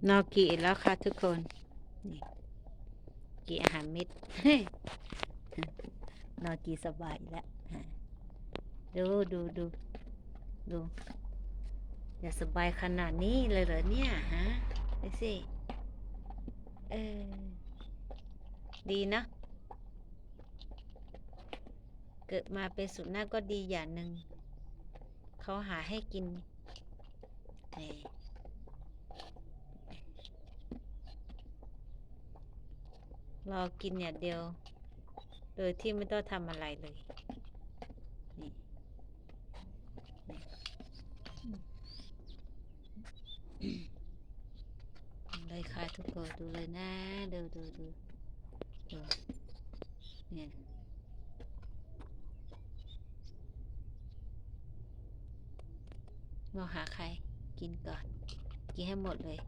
นอกิแล้วค่ะทุกคนนี่กิอาหารเม็ด นอกิสบายแล้วดูอย่าสบายขนาดนี้เลยเหรอเนี่ยฮะไปสิเออดีนะเกิดมาเป็นสุนัขก็ดีอย่างหนึ่งเขาหาให้กินรอกินอย่างเดียวโดยที่ไม่ต้องทำอะไรเลยนี่เลยค่ะทุกคนดูเลยนะดูเนี่ยมองหาใครกินก่อนกินให้หมดเลย